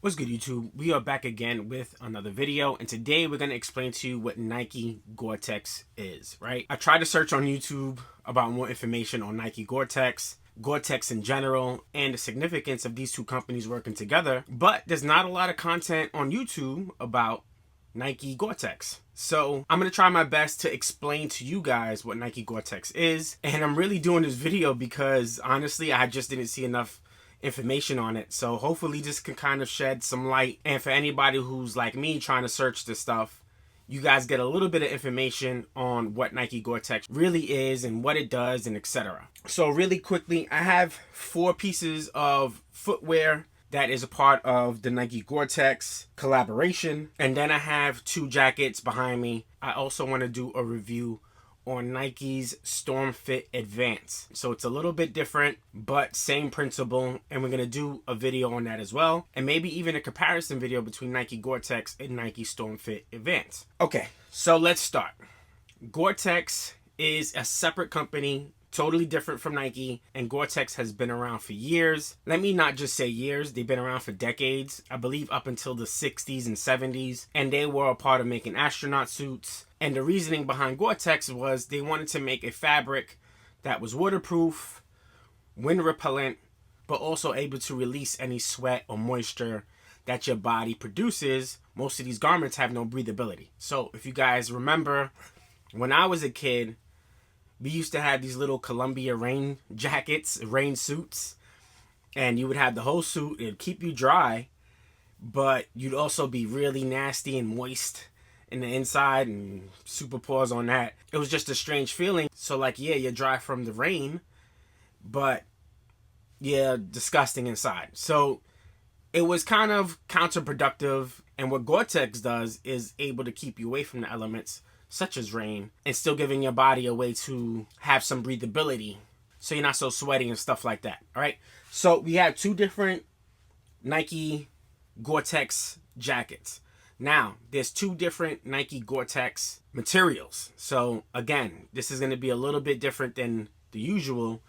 What's good, YouTube? We are back again with another video, and today we're going to explain to you what Nike Gore-Tex is, right? I tried to search on YouTube about more information on Nike Gore-Tex, Gore-Tex in general, and the significance of these two companies working together, but there's not a lot of content on YouTube about Nike Gore-Tex. So I'm going to try my best to explain to you guys what Nike Gore-Tex is, and I'm really doing this video because honestly I just didn't see enough information on it. So hopefully this can kind of shed some light, and for anybody who's like me trying to search this stuff, you guys get a little bit of information on what Nike Gore-Tex really is and what it does and etc. So really quickly, I have 4 pieces of footwear that is a part of the Nike Gore-Tex collaboration, and then I have 2 jackets behind me. I also want to do a review on Nike's Storm Fit Advance. So it's a little bit different, but same principle, and we're gonna do a video on that as well, and maybe even a comparison video between Nike Gore-Tex and Nike Storm Fit Advance. Okay, so let's start. Gore-Tex is a separate company, totally different from Nike, and Gore-Tex has been around for years. Let me not just say years, they've been around for decades, I believe up until the 60s and 70s, and they were a part of making astronaut suits. And the reasoning behind Gore-Tex was they wanted to make a fabric that was waterproof, wind repellent, but also able to release any sweat or moisture that your body produces. Most of these garments have no breathability. So if you guys remember, when I was a kid, we used to have these little Columbia rain jackets, rain suits, and you would have the whole suit. It'd keep you dry, but you'd also be really nasty and moist in the inside, and super pause on that. It was just a strange feeling. So like, yeah, you're dry from the rain, but yeah, disgusting inside. So it was kind of counterproductive. And what Gore-Tex does is able to keep you away from the elements such as rain and still giving your body a way to have some breathability so you're not so sweaty and stuff like that. All right, so we have 2 different Nike Gore-Tex jackets. Now, there's 2 different Nike Gore-Tex materials. So again, this is going to be a little bit different than the usual.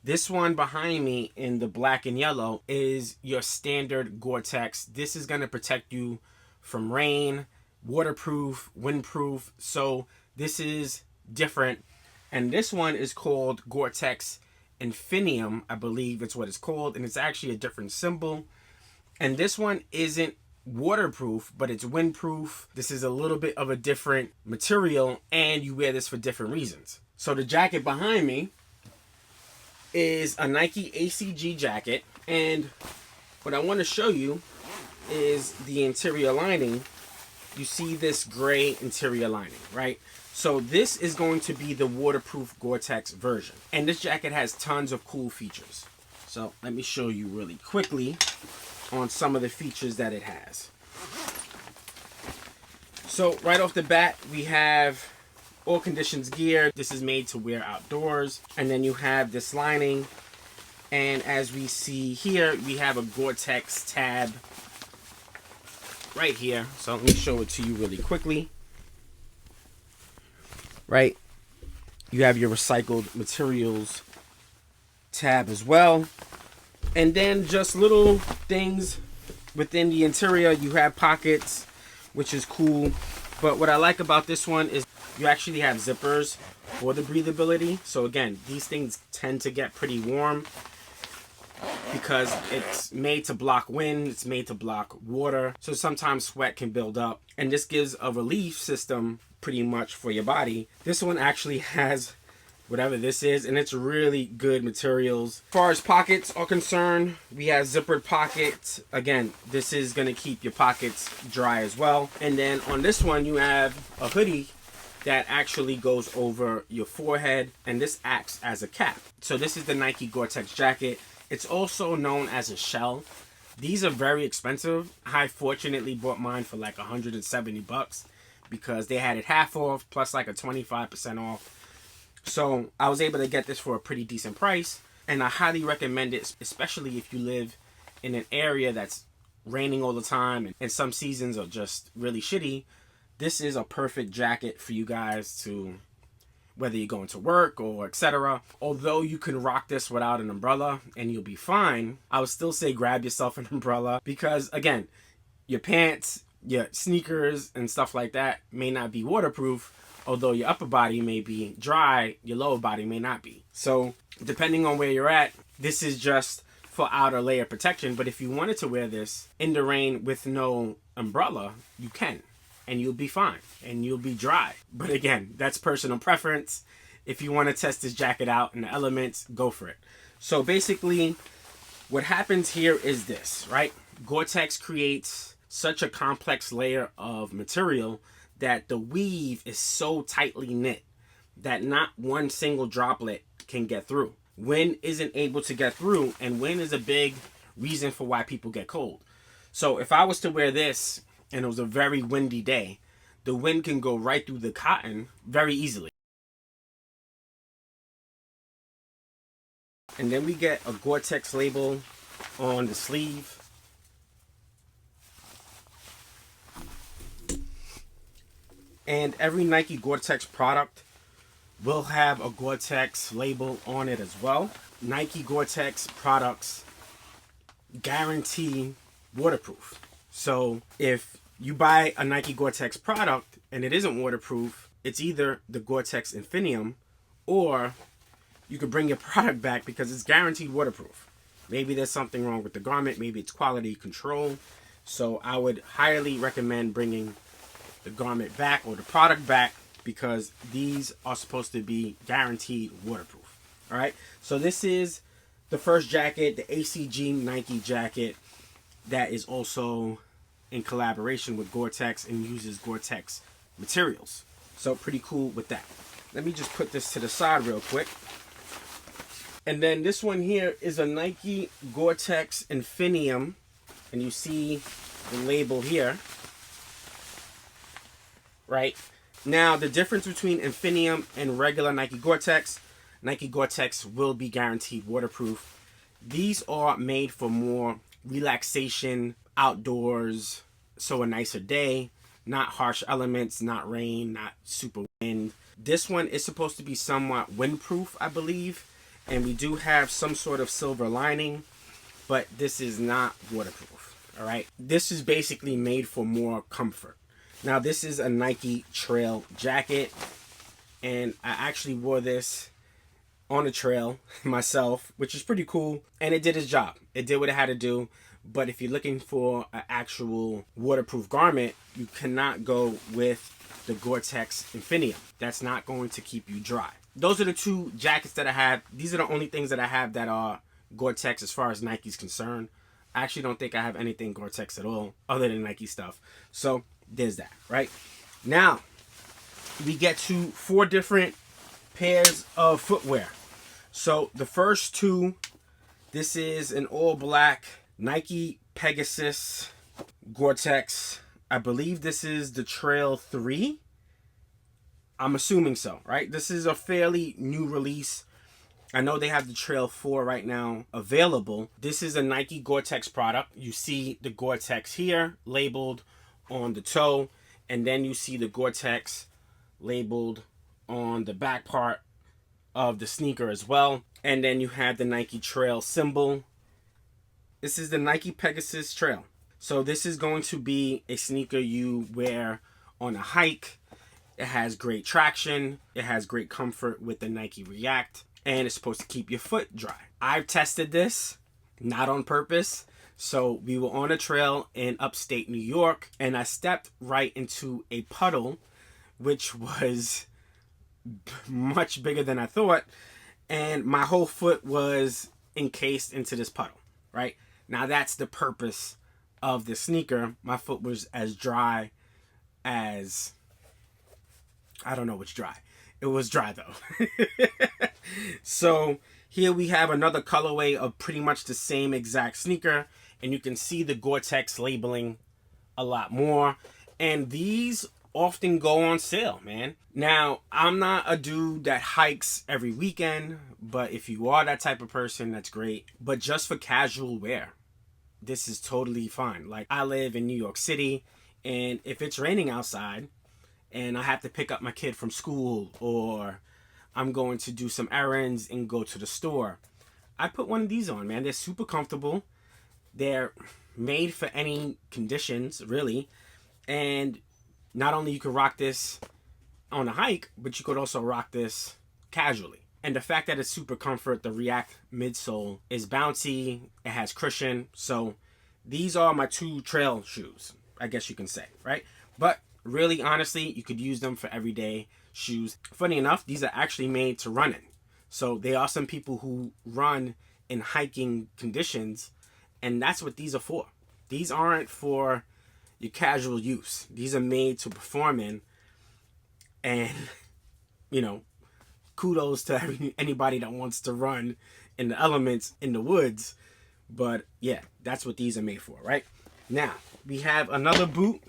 This one behind me in the black and yellow is your standard Gore-Tex. This is going to protect you from rain, waterproof, windproof. So this is different. And this one is called Gore-Tex Infinium, I believe it's what it's called. And it's actually a different symbol. And this one isn't waterproof, but it's windproof. This is a little bit of a different material, and you wear this for different reasons. So the jacket behind me is a Nike ACG jacket, and what I want to show you is the interior lining. You see this gray interior lining, right? So this is going to be the waterproof Gore-Tex version, and this jacket has tons of cool features. So let me show you really quickly on some of the features that it has. So right off the bat, we have all conditions gear. This is made to wear outdoors. And then you have this lining, and as we see here, we have a Gore-Tex tab right here. So let me show it to you really quickly. Right, you have your recycled materials tab as well. And then just little things within the interior. You have pockets, which is cool. But what I like about this one is you actually have zippers for the breathability. So again, these things tend to get pretty warm because it's made to block wind, it's made to block water. So sometimes sweat can build up. And this gives a relief system pretty much for your body. This one actually has whatever this is, and it's really good materials. As far as pockets are concerned, we have zippered pockets. Again, this is going to keep your pockets dry as well. And then on this one, you have a hoodie that actually goes over your forehead, and this acts as a cap. So this is the Nike Gore-Tex jacket. It's also known as a shell. These are very expensive. I fortunately bought mine for like 170 bucks because they had it half off plus like a 25% off. So I was able to get this for a pretty decent price, and I highly recommend it, especially if you live in an area that's raining all the time and some seasons are just really shitty. This is a perfect jacket for you guys to whether you're going to work or etc. Although you can rock this without an umbrella and you'll be fine, I would still say grab yourself an umbrella, because again, your pants, your sneakers and stuff like that may not be waterproof. Although your upper body may be dry, your lower body may not be. So depending on where you're at, this is just for outer layer protection. But if you wanted to wear this in the rain with no umbrella, you can, and you'll be fine and you'll be dry. But again, that's personal preference. If you want to test this jacket out in the elements, go for it. So basically what happens here is this, right? Gore-Tex creates such a complex layer of material that the weave is so tightly knit that not one single droplet can get through. Wind isn't able to get through, and wind is a big reason for why people get cold. So if I was to wear this and it was a very windy day, the wind can go right through the cotton very easily. And then we get a Gore-Tex label on the sleeve. And every Nike Gore-Tex product will have a Gore-Tex label on it as well. Nike Gore-Tex products guarantee waterproof. So if you buy a Nike Gore-Tex product and it isn't waterproof, it's either the Gore-Tex Infinium, or you could bring your product back because it's guaranteed waterproof. Maybe there's something wrong with the garment, maybe it's quality control. So I would highly recommend bringing the garment back or the product back, because these are supposed to be guaranteed waterproof. All right, so this is the first jacket, the ACG Nike jacket, that is also in collaboration with Gore-Tex and uses Gore-Tex materials. So pretty cool with that. Let me just put this to the side real quick. And then this one here is a Nike Gore-Tex Infinium, and you see the label here. Right now, the difference between Infinium and regular Nike Gore-Tex will be guaranteed waterproof. These are made for more relaxation outdoors, so a nicer day, not harsh elements, not rain, not super wind. This one is supposed to be somewhat windproof, I believe, and we do have some sort of silver lining, but this is not waterproof. All right, this is basically made for more comfort. Now, this is a Nike trail jacket, and I actually wore this on the trail myself, which is pretty cool, and it did its job. It did what it had to do. But if you're looking for an actual waterproof garment, you cannot go with the Gore-Tex Infinium. That's not going to keep you dry. Those are the two jackets that I have. These are the only things that I have that are Gore-Tex as far as Nike's concerned. I actually don't think I have anything Gore-Tex at all other than Nike stuff. So there's that, right? Now, we get to 4 different pairs of footwear. So the first two, this is an all black Nike Pegasus Gore-Tex. I believe this is the Trail 3. I'm assuming so, right? This is a fairly new release. I know they have the Trail 4 right now available. This is a Nike Gore-Tex product. You see the Gore-Tex here labeled on the toe, and then you see the Gore-Tex labeled on the back part of the sneaker as well. And then you have the Nike Trail symbol. This is the Nike Pegasus Trail. So this is going to be a sneaker you wear on a hike. It has great traction. It has great comfort with the Nike React, and it's supposed to keep your foot dry. I've tested this, not on purpose. So we were on a trail in upstate New York, and I stepped right into a puddle, which was much bigger than I thought, and my whole foot was encased into this puddle, right? Now that's the purpose of the sneaker. My foot was as dry as, I don't know what's dry. It was dry though. So here we have another colorway of pretty much the same exact sneaker, and you can see the Gore-Tex labeling a lot more. And these often go on sale, man. Now, I'm not a dude that hikes every weekend, but if you are that type of person, that's great. But just for casual wear, this is totally fine. Like, I live in New York City, and if it's raining outside and I have to pick up my kid from school, or I'm going to do some errands and go to the store. I put one of these on, man. They're super comfortable. They're made for any conditions, really. And not only you can rock this on a hike, but you could also rock this casually. And the fact that it's super comfort, the React midsole is bouncy, it has cushion. So these are my two trail shoes, I guess you can say, right? But really, honestly, you could use them for everyday shoes. Funny enough, these are actually made to run in. So there are some people who run in hiking conditions, and that's what these are for. These aren't for your casual use. These are made to perform in. And, you know, kudos to anybody that wants to run in the elements in the woods. But yeah, that's what these are made for, right? Now, we have another boot.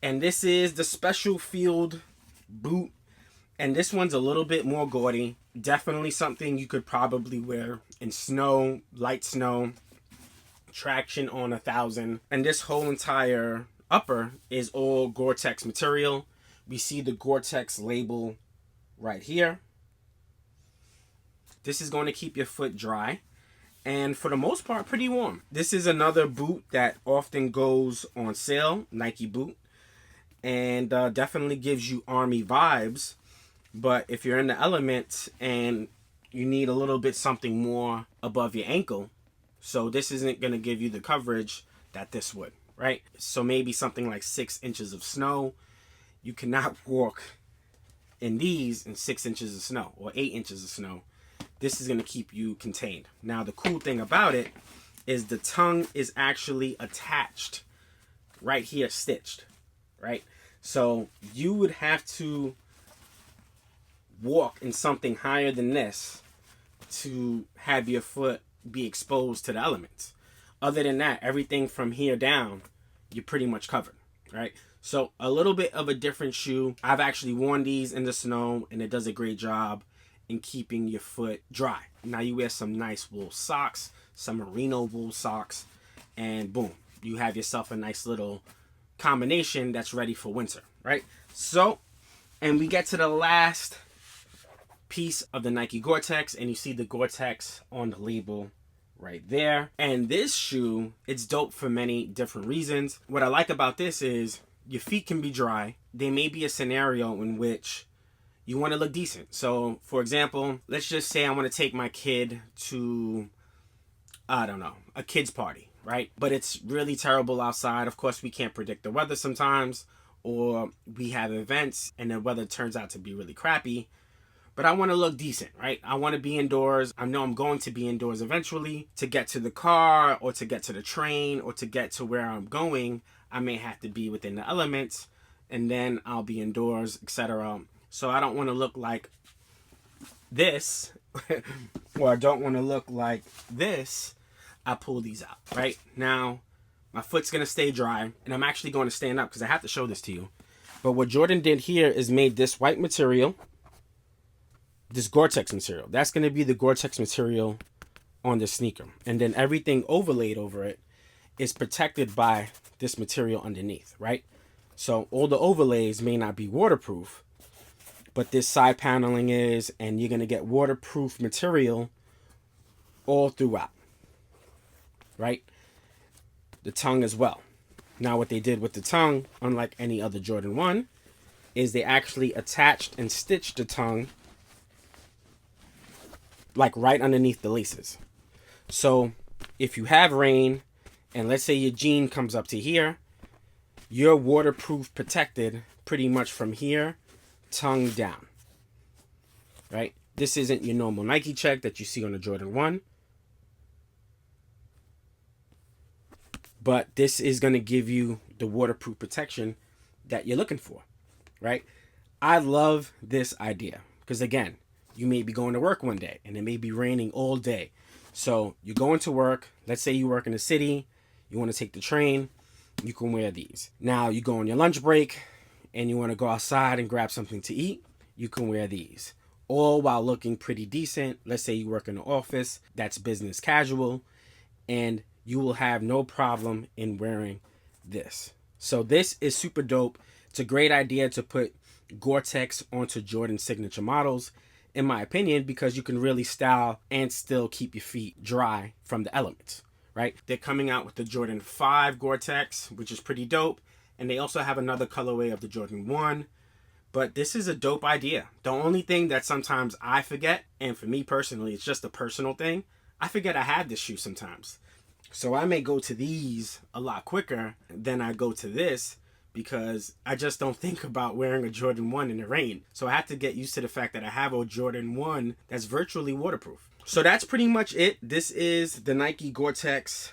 And this is the Special Field boot. And this one's a little bit more gaudy. Definitely something you could probably wear in snow, light snow, traction on 1,000. And this whole entire upper is all Gore-Tex material. We see the Gore-Tex label right here. This is going to keep your foot dry and for the most part pretty warm. This is another boot that often goes on sale, Nike boot, and definitely gives you army vibes. But if you're in the elements and you need a little bit something more above your ankle, so this isn't going to give you the coverage that this would, right? So maybe something like 6 inches of snow. You cannot walk in these in 6 inches of snow or 8 inches of snow. This is going to keep you contained. Now, the cool thing about it is the tongue is actually attached right here, stitched, right? So you would have to walk in something higher than this to have your foot be exposed to the elements. Other than that, everything from here down, you're pretty much covered, right? So a little bit of a different shoe. I've actually worn these in the snow and it does a great job in keeping your foot dry. Now you wear some nice wool socks, some merino wool socks, and boom, you have yourself a nice little combination that's ready for winter, right? So, and we get to the last piece of the Nike Gore-Tex, and you see the Gore-Tex on the label right there. And this shoe, it's dope for many different reasons. What I like about this is your feet can be dry. There may be a scenario in which you want to look decent. So, for example, let's just say I want to take my kid to, I don't know, a kid's party, right? But it's really terrible outside. Of course, we can't predict the weather sometimes, or we have events and the weather turns out to be really crappy. But I want to look decent, right? I want to be indoors. I know I'm going to be indoors eventually. To get to the car or to get to the train or to get to where I'm going, I may have to be within the elements and then I'll be indoors, etc. So I don't want to look like this or I don't want to look like this. I pull these out, right? Now, my foot's going to stay dry and I'm actually going to stand up because I have to show this to you. But what Jordan did here is made this white material, this Gore-Tex material. That's going to be the Gore-Tex material on the sneaker. And then everything overlaid over it is protected by this material underneath, right? So all the overlays may not be waterproof, but this side paneling is, and you're going to get waterproof material all throughout, right? The tongue as well. Now what they did with the tongue, unlike any other Jordan 1, is they actually attached and stitched the tongue like right underneath the laces. So if you have rain and let's say your jean comes up to here, you're waterproof protected pretty much from here, tongue down, right? This isn't your normal Nike check that you see on the Jordan 1, but this is going to give you the waterproof protection that you're looking for, right? I love this idea because again, you may be going to work one day and it may be raining all day. So you're going to work. Let's say you work in the city. You want to take the train. You can wear these. Now you go on your lunch break and you want to go outside and grab something to eat. You can wear these. All while looking pretty decent. Let's say you work in the office. That's business casual. And you will have no problem in wearing this. So this is super dope. It's a great idea to put Gore-Tex onto Jordan signature models, in my opinion, because you can really style and still keep your feet dry from the elements, right? They're coming out with the Jordan 5 Gore-Tex, which is pretty dope. And they also have another colorway of the Jordan 1. But this is a dope idea. The only thing that sometimes I forget, and for me personally, it's just a personal thing, I forget I have this shoe sometimes. So I may go to these a lot quicker than I go to this because I just don't think about wearing a Jordan 1 in the rain. So I have to get used to the fact that I have a Jordan 1 that's virtually waterproof. So that's pretty much it. This is the Nike Gore-Tex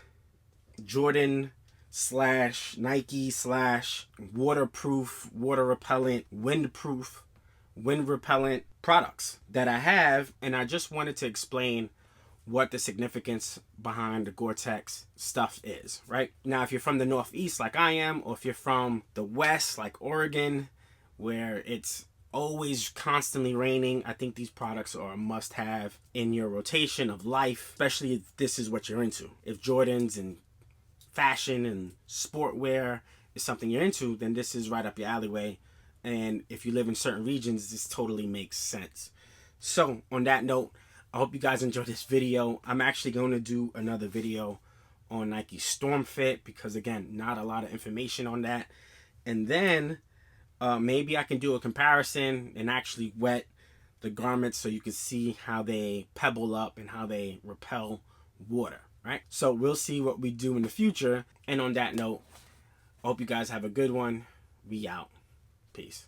Jordan / Nike / waterproof, water repellent, windproof, wind repellent products that I have. And I just wanted to explain what the significance behind the Gore-Tex stuff is, right? Now, if you're from the Northeast like I am, or if you're from the West like Oregon, where it's always constantly raining, I think these products are a must-have in your rotation of life, especially if this is what you're into. If Jordans and fashion and sportwear is something you're into, then this is right up your alleyway. And if you live in certain regions, this totally makes sense. So on that note, I hope you guys enjoyed this video. I'm actually going to do another video on Nike Storm Fit because, again, not a lot of information on that. And then maybe I can do a comparison and actually wet the garments so you can see how they pebble up and how they repel water, right? So we'll see what we do in the future. And on that note, I hope you guys have a good one. We out. Peace.